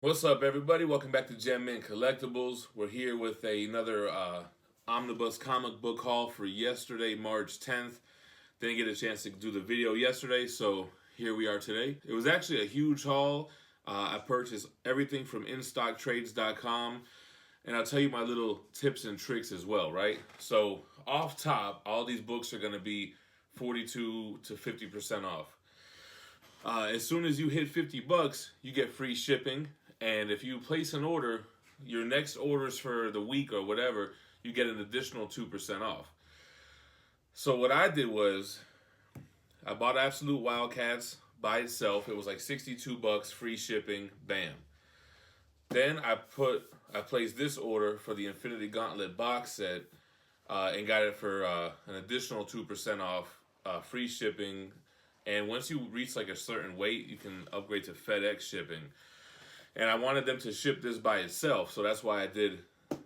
What's up, everybody? Welcome back to Gem Mint Collectibles. We're here with another Omnibus comic book haul for yesterday, March 10th. Didn't get a chance to do the video yesterday, so here we are today. It was actually a huge haul. I purchased everything from InStockTrades.com, and I'll tell you my little tips and tricks as well, right? So, off top, all these books are going to be 42 to 50% off. As soon as you hit 50 bucks, you get free shipping. And if you place an order, your next orders for the week or whatever, you get an additional 2% off. So what I did was I bought Absolute Wildcats by itself. It was like 62 bucks, free shipping, bam. Then I placed this order for the Infinity Gauntlet box set and got it for an additional 2% off, free shipping. And once you reach like a certain weight, you can upgrade to FedEx shipping. And I wanted them to ship this by itself, so that's why I did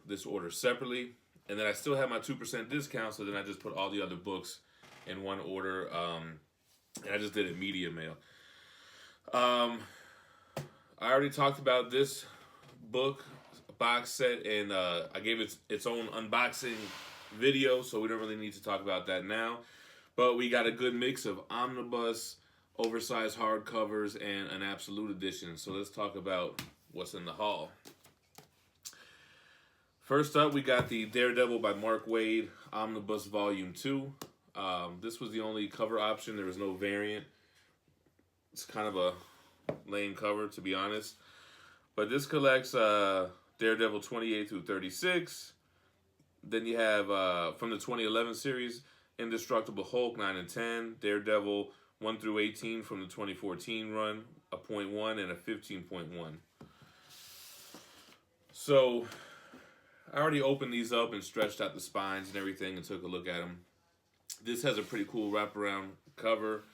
this order separately. And then I still have my 2% discount, so then I just put all the other books in one order. And I just did it media mail. I already talked about this book box set, and I gave it its own unboxing video, so we don't really need to talk about that now. But we got a good mix of omnibus, oversized hardcovers, and an absolute edition. So let's talk about what's in the haul. First up, we got the Daredevil by Mark Waid Omnibus Volume 2. This was the only cover option. There was no variant. It's kind of a lame cover, to be honest. But this collects Daredevil 28 through 36. Then you have, from the 2011 series, Indestructible Hulk 9 and 10, Daredevil 1 through 18 from the 2014 run, a 0.1 and a 15.1. So I already opened these up and stretched out the spines and everything and took a look at them. This has a pretty cool wraparound cover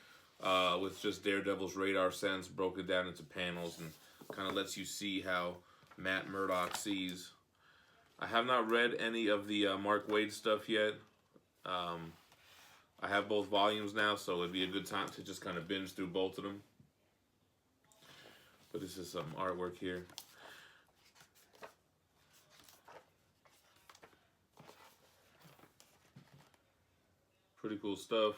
with just Daredevil's radar sense broken down into panels and kind of lets you see how Matt Murdock sees. I have not read any of the Mark Waid stuff yet. I have both volumes now, so it'd be a good time to just kind of binge through both of them. But this is some artwork here. Pretty cool stuff.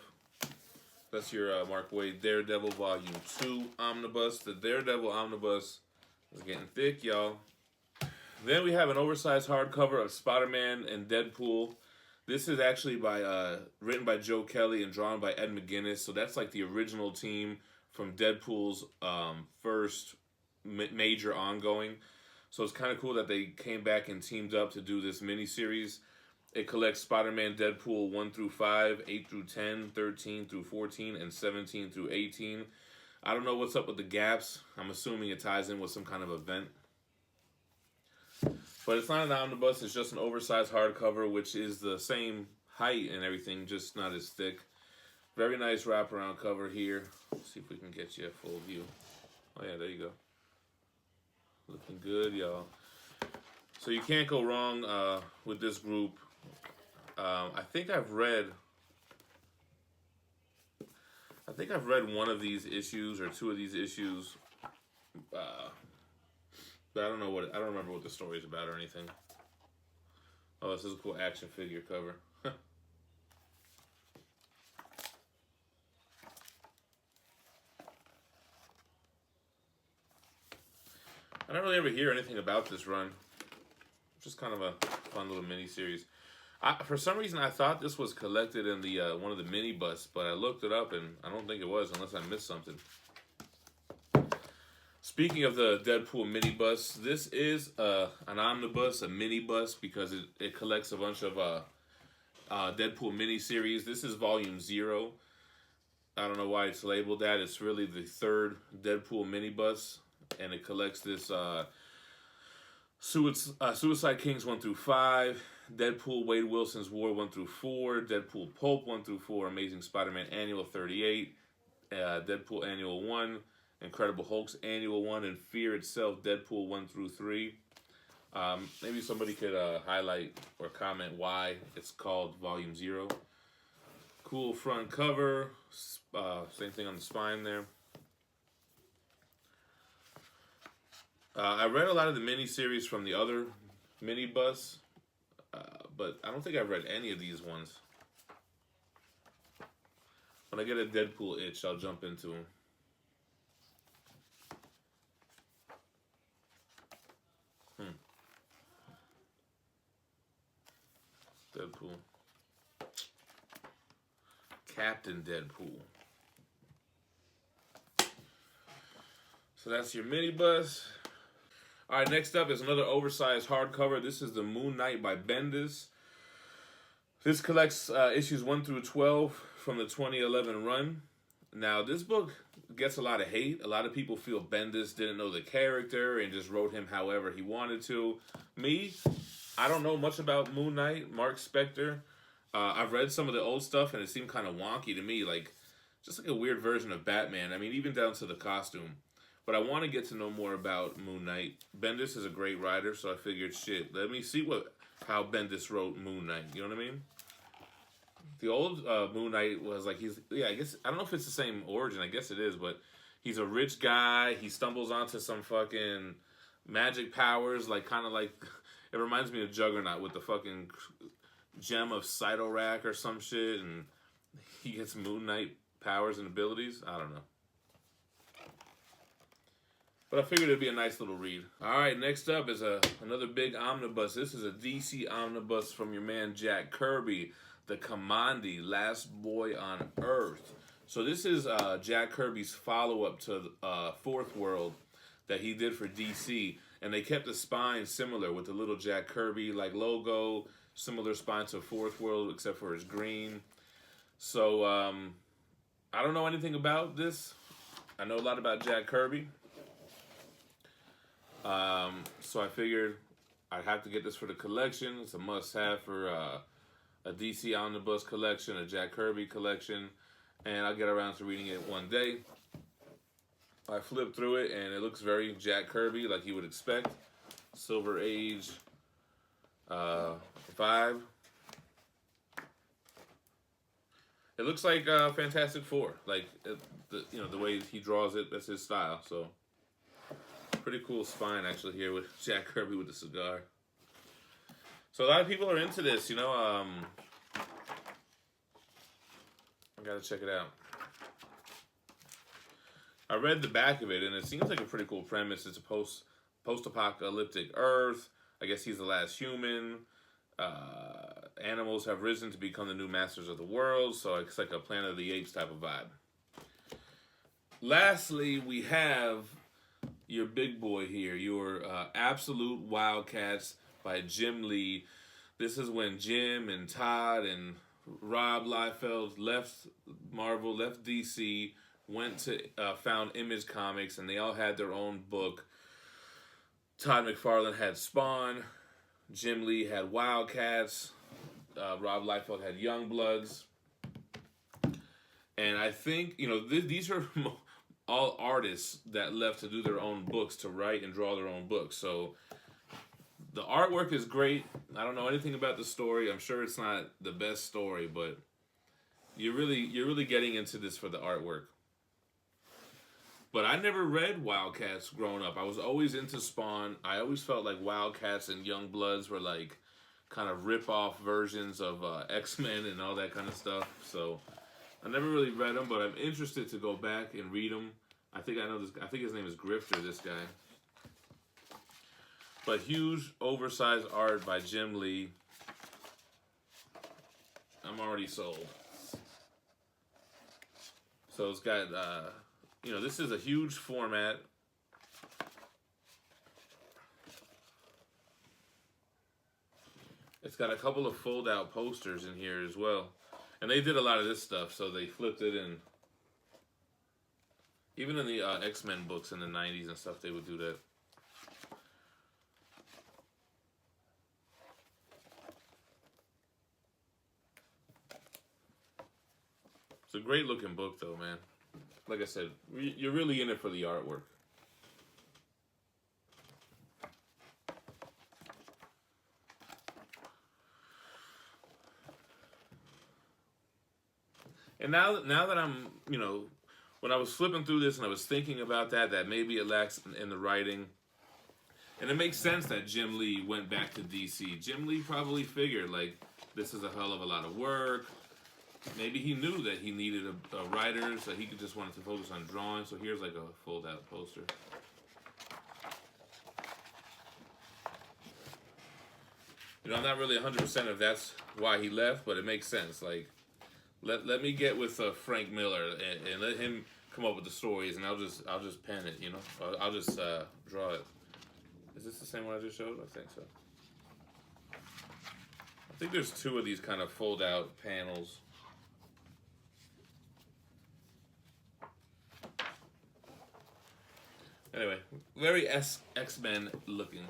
That's your Mark Waid Daredevil Volume 2 Omnibus. The Daredevil Omnibus is getting thick, y'all. Then we have an oversized hardcover of Spider-Man and Deadpool. This is actually written by Joe Kelly and drawn by Ed McGuinness. So that's like the original team from Deadpool's first major ongoing. So it's kind of cool that they came back and teamed up to do this miniseries. It collects Spider-Man Deadpool 1 through 5, 8 through 10, 13 through 14, and 17 through 18. I don't know what's up with the gaps. I'm assuming it ties in with some kind of event. But it's not an omnibus, it's just an oversized hardcover, which is the same height and everything, just not as thick. Very nice wraparound cover here. Let's see if we can get you a full view. Oh yeah, there you go. Looking good, y'all. So you can't go wrong with this group. I think I've read one of these issues or two of these issues. But I don't remember what the story is about or anything. Oh, this is a cool action figure cover. I don't really ever hear anything about this run. Just kind of a fun little mini series. For some reason, I thought this was collected in the one of the mini busts, but I looked it up and I don't think it was, unless I missed something. Speaking of the Deadpool mini bus, this is an omnibus, a mini bus, because it collects a bunch of Deadpool mini series. This is volume 0. I don't know why it's labeled that. It's really the third Deadpool mini bus, and it collects this Suicide Kings 1 through 5, Deadpool Wade Wilson's War 1 through 4, Deadpool Pulp 1 through 4, Amazing Spider-Man Annual 38, Deadpool Annual 1, Incredible Hulk's Annual 1, and Fear itself, Deadpool 1 through 3. Maybe somebody could highlight or comment why it's called Volume 0. Cool front cover. Same thing on the spine there. I read a lot of the mini-series from the other minibus, but I don't think I've read any of these ones. When I get a Deadpool itch, I'll jump into them. Deadpool. Captain Deadpool. So that's your minibus. All right, next up is another oversized hardcover. This is the Moon Knight by Bendis. This collects issues 1 through 12 from the 2011 run. Now, this book gets a lot of hate. A lot of people feel Bendis didn't know the character and just wrote him however he wanted to. Me, I don't know much about Moon Knight, Mark Spector. I've read some of the old stuff and it seemed kind of wonky to me, like just like a weird version of Batman. I mean, even down to the costume. But I want to get to know more about Moon Knight. Bendis is a great writer, so I figured, shit, let me see how Bendis wrote Moon Knight. You know what I mean? The old Moon Knight was like, I guess, I don't know if it's the same origin. I guess it is, but he's a rich guy. He stumbles onto some fucking magic powers, like kind of like, it reminds me of Juggernaut with the fucking gem of Cytorak or some shit, and he gets Moon Knight powers and abilities. I don't know. But I figured it'd be a nice little read. All right, next up is another big omnibus. This is a DC omnibus from your man Jack Kirby, the Commandi, Last Boy on Earth. So this is Jack Kirby's follow-up to Fourth World that he did for DC. And they kept the spine similar with the little Jack Kirby like logo, similar spine to Fourth World except for his green. So I don't know anything about this. I know a lot about Jack Kirby. So I figured I'd have to get this for the collection. It's a must-have for a DC Omnibus collection, a Jack Kirby collection, and I'll get around to reading it one day. I flipped through it, and it looks very Jack Kirby, like you would expect. Silver Age vibe. It looks like Fantastic Four, like the way he draws it. That's his style. So. Pretty cool spine actually here with Jack Kirby with the cigar. So a lot of people are into this, you know. I gotta check it out. I read the back of it and it seems like a pretty cool premise. It's a post-apocalyptic Earth. I guess he's the last human. Animals have risen to become the new masters of the world. So it's like a Planet of the Apes type of vibe. Lastly, we have your big boy here, your Absolute Wildcats by Jim Lee. This is when Jim and Todd and Rob Liefeld left Marvel, left DC, went to found Image Comics, and they all had their own book. Todd McFarlane had Spawn, Jim Lee had Wildcats, Rob Liefeld had Youngbloods, and I think these are all artists that left to do their own books, to write and draw their own books. So the artwork is great. I don't know anything about the story. I'm sure it's not the best story, but you're really getting into this for the artwork. But I never read Wildcats growing up. I was always into Spawn. I always felt like Wildcats and Youngbloods were like kind of rip-off versions of X-Men and all that kind of stuff. So I never really read them, but I'm interested to go back and read them. I think I know this. I think his name is Grifter, this guy. But huge, oversized art by Jim Lee. I'm already sold. So it's got, this is a huge format. It's got a couple of fold-out posters in here as well. And they did a lot of this stuff, so they flipped it in. Even in the X-Men books in the 90s and stuff, they would do that. It's a great looking book, though, man. Like I said, you're really in it for the artwork. And now that I'm, when I was flipping through this and I was thinking about that maybe it lacks in the writing. And it makes sense that Jim Lee went back to DC. Jim Lee probably figured, like, this is a hell of a lot of work. Maybe he knew that he needed a writer, so he could just wanted to focus on drawing. So here's like a fold-out poster. You know, I'm not really 100% if that's why he left, but it makes sense. Like, let me get with Frank Miller and let him come up with the stories, and I'll just pen it. You know, I'll just draw it. Is this the same one I just showed? I think so. I think there's two of these kind of fold-out panels. Anyway, very X-Men looking.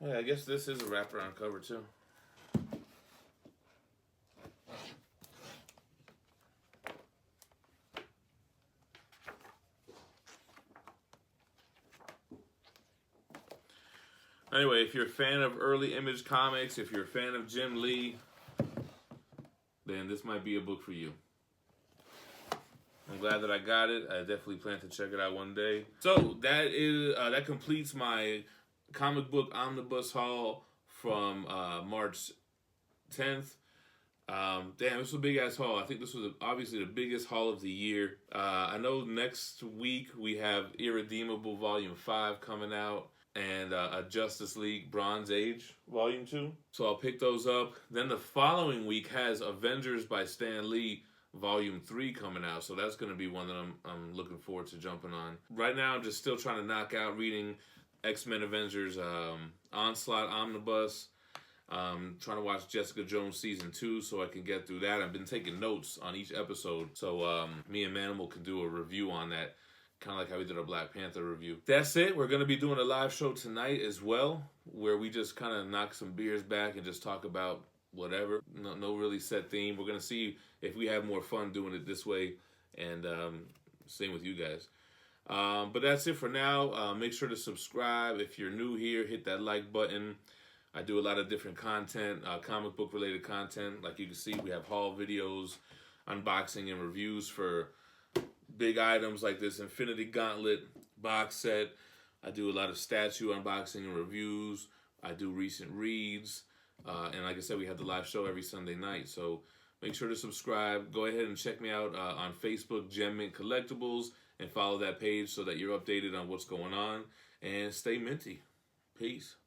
Yeah, I guess this is a wraparound cover too. Anyway, if you're a fan of early Image comics, if you're a fan of Jim Lee, then this might be a book for you. I'm glad that I got it. I definitely plan to check it out one day. So that completes my comic book omnibus haul from March 10th. Damn, this was a big ass haul. I think this was obviously the biggest haul of the year. I know next week we have Irredeemable Volume 5 coming out, and a Justice League Bronze Age Volume 2. So I'll pick those up. Then the following week has Avengers by Stan Lee Volume 3 coming out. So that's going to be one that I'm looking forward to jumping on. Right now I'm just still trying to knock out reading X-Men Avengers Onslaught Omnibus. Trying to watch Jessica Jones Season 2 so I can get through that. I've been taking notes on each episode so me and Manimal can do a review on that. Kind of like how we did a Black Panther review. That's it. We're going to be doing a live show tonight as well, where we just kind of knock some beers back and just talk about whatever. No really set theme. We're going to see if we have more fun doing it this way, and same with you guys. But that's it for now. Make sure to subscribe. If you're new here, hit that like button. I do a lot of different content, comic book related content. Like you can see, we have haul videos, unboxing and reviews for big items like this Infinity Gauntlet box set. I do a lot of statue unboxing and reviews. I do recent reads. And like I said, we have the live show every Sunday night. So make sure to subscribe. Go ahead and check me out on Facebook, Gem Mint Collectibles, and follow that page so that you're updated on what's going on. And stay minty. Peace.